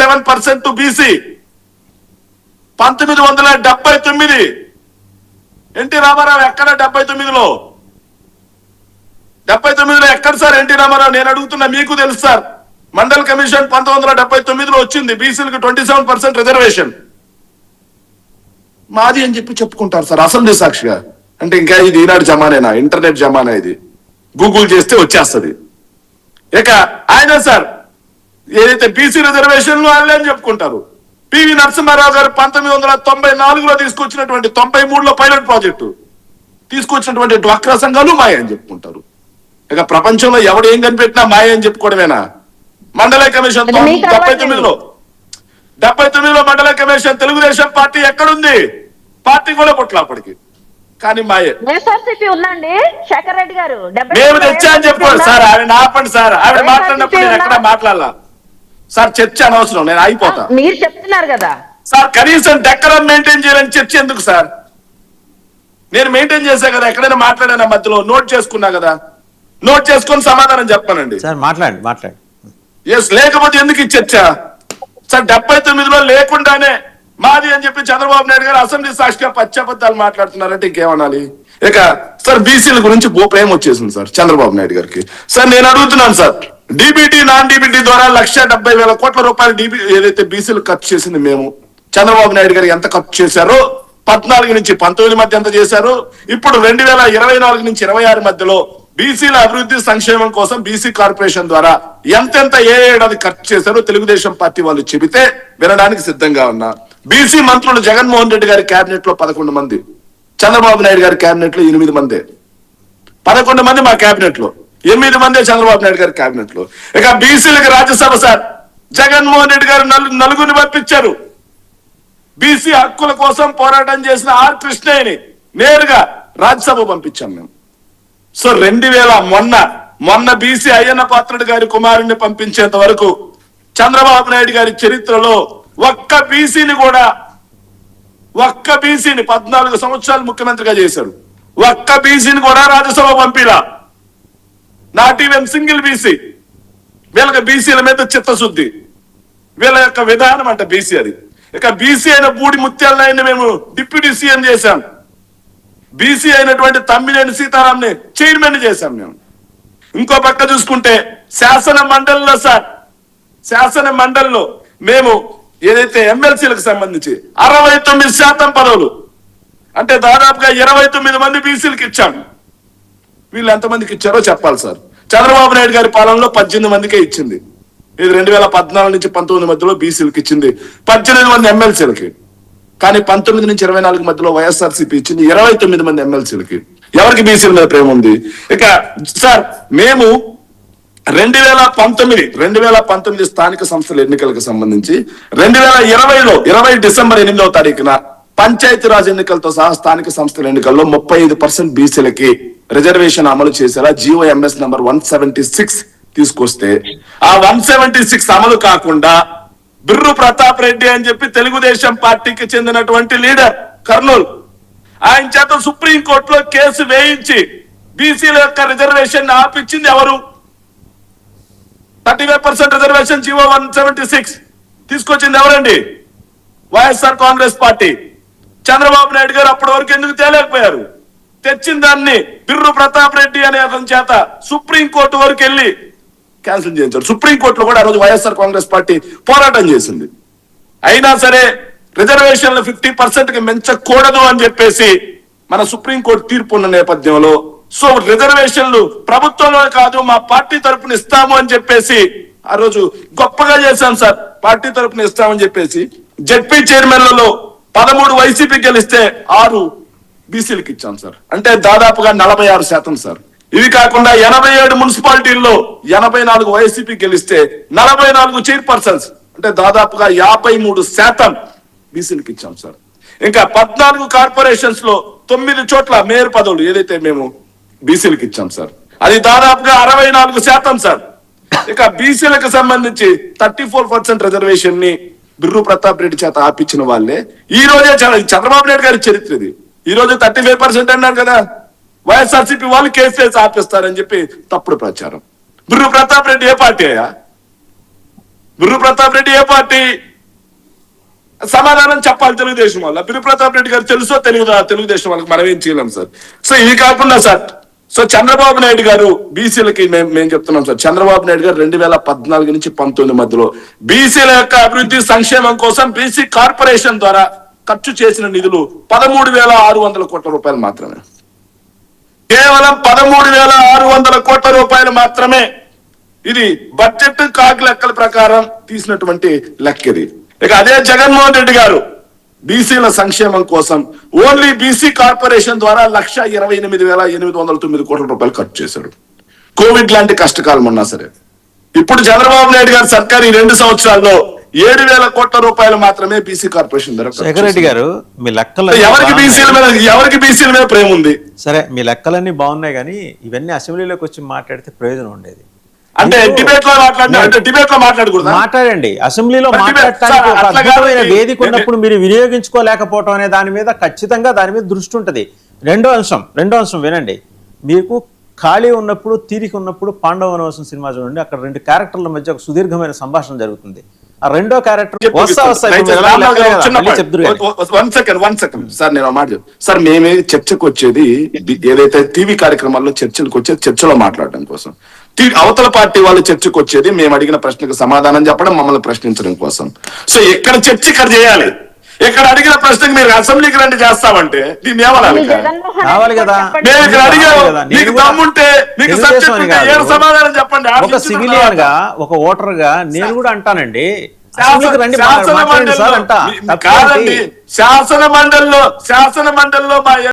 27% to BC. 1979 NT Ramarao ఎక్కడ? 79లో ఎక్కడ sir NT Ramarao? నేను అడుగుతున్నా, మీకు తెలుసు సార్. మండల్ కమిషన్ 1979లో వచ్చింది. బీసీలకు 27% రిజర్వేషన్. మాది అని చెప్పి చెప్పుకుంటారు సార్ అసెంబ్లీ సాక్షిగా. అంటే ఇంకా ఇది ఈనాడు జమానేనా? ఇంటర్నెట్ జమానా ఇది. గూగుల్ చేస్తే వచ్చేస్తుంది. ఇక ఆయన సార్ ఏదైతే బీసీ రిజర్వేషన్లు వాళ్ళే అని చెప్పుకుంటారు. పివి నరసింహారావు గారు 1994లో తీసుకొచ్చినటువంటి 93లో పైలట్ ప్రాజెక్టు తీసుకొచ్చినటువంటి డ్వాక్రా సంఘాలు మాయ అని చెప్పుకుంటారు. ఇక ప్రపంచంలో ఎవడు ఏం కనిపెట్టినా మాయ అని చెప్పుకోవడమేనా? మండల కమిషన్ 79లో మండల కమిషన్ తెలుగుదేశం పార్టీ ఎక్కడుంది? పార్టీ కూడా పుట్ల అప్పటికి. కానీ మాయే. శేఖర్ రెడ్డి గారు మేము తెచ్చా అని చెప్పుకోండి సార్. ఆవిడ ఆపండి సార్. ఆవిడ మాట్లాడినప్పుడు నేను ఎక్కడ మాట్లాడాలా సార్? చర్చ అనవసరం, నేను అయిపోతా. మీరు చెప్తున్నారు కదా సార్, కనీసం డెక్కరం మెయింటైన్ చేయాలని చర్చ ఎందుకు సార్? నేను మెయింటైన్ చేసా కదా. ఎక్కడైనా మాట్లాడానా? మధ్యలో నోట్ చేసుకున్నా కదా. నోట్ చేసుకొని సమాధానం చెప్పానండి సార్. మాట్లాడు. ఎస్, లేకపోతే ఎందుకు ఈ చర్చ సార్? 79లో లేకుండానే మాది అని చెప్పి చంద్రబాబు నాయుడు గారు అసెంబ్లీ సాక్షిగా పచ్చబద్దాలు మాట్లాడుతున్నారంటే ఇంకేమనాలి? ఇక సార్ బీసీల గురించి ప్రేమ వచ్చేసింది సార్ చంద్రబాబు నాయుడు గారికి. సార్ నేను అడుగుతున్నాను సార్, డీబీటీ నాన్ డీబీటీ ద్వారా 1,70,000 కోట్ల రూపాయలు ఏదైతే బీసీలు ఖర్చు చేసింది మేము, చంద్రబాబు నాయుడు గారు ఎంత ఖర్చు చేశారో 14 నుంచి 19 మధ్య ఎంత చేశారు, ఇప్పుడు 2024 నుంచి 26 మధ్యలో బీసీల అభివృద్ధి సంక్షేమం కోసం బీసీ కార్పొరేషన్ ద్వారా ఎంతెంత ఏ ఏడాది ఖర్చు చేశారో తెలుగుదేశం పార్టీ వాళ్ళు చెబితే వినడానికి సిద్ధంగా ఉన్నా. బీసీ మంత్రులు జగన్మోహన్ రెడ్డి గారి కేబినెట్ లో 11 మంది, చంద్రబాబు నాయుడు గారి కేబినెట్ లో 8 మందే. 11 మంది మా కేబినెట్ లో, 8 మందే చంద్రబాబు నాయుడు గారి కేబినెట్ లో. ఇక బీసీలకు రాజ్యసభ సార్ జగన్మోహన్ రెడ్డి గారు నలుగురిని పంపించారు. బీసీ హక్కుల కోసం పోరాటం చేసిన ఆర్ కృష్ణయ్యని నేరుగా రాజ్యసభ పంపించాం మేము. సో 2000 మొన్న బీసీ అయ్యన్న పాత్రుడు గారి కుమారుణ్ణి పంపించేంత వరకు చంద్రబాబు నాయుడు గారి చరిత్రలో ఒక్క బీసీని 14 సంవత్సరాలు ముఖ్యమంత్రిగా చేశారు. ఒక్క బీసీని కూడా రాజ్యసభ పంపిలా. Not even single BC. వీళ్ళకి బీసీల మీద చిత్తశుద్ధి, వీళ్ళ యొక్క విధానం అంట బీసీ అది. ఇక బీసీ అయిన బూడి ముత్యాలనాయుడిని మేము డిప్యూటీ సీఎం చేశాం. బీసీ అయినటువంటి తమ్మినేని సీతారాంని చైర్మన్ చేశాం మేము. ఇంకో పక్క చూసుకుంటే శాసన మండలిలో మేము ఏదైతే ఎమ్మెల్సీలకు సంబంధించి 69% పదవులు, అంటే దాదాపుగా 29 మంది బీసీలకు ఇచ్చాం. వీళ్ళు ఎంతమందికి ఇచ్చారో చెప్పాలి సార్. చంద్రబాబు నాయుడు గారి పాలనలో 18 మందికే ఇచ్చింది. ఇది 2014 నుంచి 19 మధ్యలో బీసీలకు ఇచ్చింది 18 మంది ఎమ్మెల్సీలకి. కానీ 19 నుంచి 24 మధ్యలో వైఎస్ఆర్సీపీ ఇచ్చింది 29 మంది ఎమ్మెల్సీలకి. ఎవరికి బీసీల మీద ప్రేమ ఉంది? ఇక సార్ మేము 2019 స్థానిక సంస్థల ఎన్నికలకు సంబంధించి 2020 డిసెంబర్ 8వ తారీఖున పంచాయతీరాజ్ ఎన్నికలతో సహా స్థానిక సంస్థల ఎన్నికల్లో 35% బీసీలకి రిజర్వేషన్ అమలు చేసేలా GOMS నంబర్ 176 తీసుకొస్తే ఆ 176 అమలు కాకుండా బిర్రు ప్రతాప్ రెడ్డి అని చెప్పి తెలుగుదేశం పార్టీకి చెందినటువంటి లీడర్ కర్నూలు, ఆయన చేత సుప్రీంకోర్టులో కేసు వేయించి బీసీల యొక్క రిజర్వేషన్ ఆపించింది ఎవరు? 35% రిజర్వేషన్ GO 176 తీసుకొచ్చింది ఎవరండి? వైఎస్ఆర్ కాంగ్రెస్ పార్టీ. చంద్రబాబు నాయుడు గారు అప్పటి వరకు ఎందుకు తేలేకపోయారు? తెచ్చిన దాన్ని బిర్రు ప్రతాప్ రెడ్డి అనే అతని చేత సుప్రీంకోర్టు వరకు వెళ్ళి క్యాన్సిల్ చేయించారు. సుప్రీంకోర్టులో కూడా ఆ రోజు వైఎస్ఆర్ కాంగ్రెస్ పార్టీ పోరాటం చేసింది. అయినా సరే రిజర్వేషన్లు 50%కి మించకూడదు అని చెప్పేసి మన సుప్రీంకోర్టు తీర్పు ఉన్న నేపథ్యంలో సో రిజర్వేషన్లు ప్రభుత్వంలో కాదు మా పార్టీ తరపున ఇస్తాము అని చెప్పేసి ఆ రోజు గొప్పగా చేశాం సార్. పార్టీ తరపున ఇస్తామని చెప్పేసి జెడ్పీ చైర్మన్లలో 13 వైసీపీ గెలిస్తే 6 బీసీలకు ఇచ్చాం సార్. అంటే దాదాపుగా 46% సార్. ఇవి కాకుండా 87 మున్సిపాలిటీల్లో 84 వైసీపీ గెలిస్తే 44 చైర్పర్సన్స్, అంటే దాదాపుగా 53% బీసీలకు ఇచ్చాం సార్. ఇంకా 14 కార్పొరేషన్స్ లో 9 చోట్ల మేయర్ పదవులు ఏదైతే మేము బీసీలకు ఇచ్చాం సార్, అది దాదాపుగా 64% సార్. ఇక బీసీలకు సంబంధించి 34% రిజర్వేషన్ ని బిర్రు ప్రతాప్ రెడ్డి చేత ఆపించిన వాళ్ళే ఈ రోజే చంద్రబాబు నాయుడు గారి చరిత్ర ఇది. ఈ రోజు 35% అన్నారు కదా, వైఎస్ఆర్సీపీ వాళ్ళు కేసు వేసి ఆపిస్తారని చెప్పి తప్పుడు ప్రచారం. బిర్రు ప్రతాప్ రెడ్డి ఏ పార్టీ అయ్యా? బిర్రు ప్రతాప్ రెడ్డి ఏ పార్టీ? సమాధానం చెప్పాలి తెలుగుదేశం వల్ల. బిర్రు ప్రతాప్ రెడ్డి గారు తెలుసో తెలియదా తెలుగుదేశం వాళ్ళకి? మనం ఏం చేయలేం సార్. సో ఇవి కాకుండా సార్, సో చంద్రబాబు నాయుడు గారు బీసీలకి మేము చెప్తున్నాం సార్, చంద్రబాబు నాయుడు గారు 2014 నుంచి 19 మధ్యలో బీసీల యొక్క అభివృద్ధి సంక్షేమం కోసం బీసీ కార్పొరేషన్ ద్వారా ఖర్చు చేసిన నిధులు 13,600 కోట్ల రూపాయలు మాత్రమే. కేవలం 13,600 కోట్ల రూపాయలు మాత్రమే. ఇది బడ్జెట్ కాగ్ లెక్కల ప్రకారం తీసినటువంటి లెక్క ఇది. ఇక అదే జగన్మోహన్ రెడ్డి గారు బీసీల సంక్షేమం కోసం ఓన్లీ బీసీ కార్పొరేషన్ ద్వారా 1,28,809 కోట్ల రూపాయలు ఖర్చు చేశాడు. కోవిడ్ లాంటి కష్టకాలం ఉన్నా సరే. ఇప్పుడు చంద్రబాబు నాయుడు గారి సర్కార్ ఈ 2 సంవత్సరాల్లో 7,000 కోట్ల రూపాయలు మాత్రమే బీసీ కార్పొరేషన్ ద్వారా. శేఖర్ రెడ్డి గారు, మీ లెక్కలు ఎవరికి బీసీల మీద ప్రేమ ఉంది? సరే, మీ లెక్కలన్నీ బాగున్నాయి, కానీ ఇవన్నీ అసెంబ్లీలోకి వచ్చి మాట్లాడితే ప్రయోజనం ఉండేది. అంటే డిబేట్ లో మాట్లాడకూడదు. మాట్లాడండి. అసెంబ్లీలో మాట్లాడటానికి ఒక అద్భుతమైన వేదిక ఉన్నప్పుడు మీరు వినియోగించుకోలేకపోవటం అనే దాని మీద ఖచ్చితంగా దాని మీద దృష్టి ఉంటుంది. రెండో అంశం వినండి. మీకు ఖాళీ ఉన్నప్పుడు, తీరిక ఉన్నప్పుడు పాండవ వనవాసం సినిమా చూడండి. అక్కడ 2 క్యారెక్టర్ల మధ్య ఒక సుదీర్ఘమైన సంభాషణ జరుగుతుంది. ఆ రెండో క్యారెక్టర్ సార్, నేను మాట సార్, మేమే చర్చకు వచ్చేది ఏదైతే టీవీ కార్యక్రమాల్లో చర్చలకు వచ్చేది చర్చలో మాట్లాడడం కోసం. అవతల పార్టీ వాళ్ళు చర్చకు వచ్చేది మేము అడిగిన ప్రశ్నకు సమాధానం చెప్పడం, మమ్మల్ని ప్రశ్నించడం కోసం. సో ఎక్కడ చర్చ ఇక్కడ చేయాలి. ఇక్కడ అడిగిన ప్రశ్నకు మీరు అసెంబ్లీకి రండి చేస్తామంటే దీన్ని ఏమనాలి? కావాలి కదా. మేము ఇక్కడ అడిగాము, మీకు దమ్ముంటే మీకు సబ్జెక్ట్ ఉంటే ఏం సమాధానం చెప్పండి. ఒక సివిలియన్ గా, ఒక ఓటర్ గా నేను కూడా అంటానండి, శాసన మండలిలో మా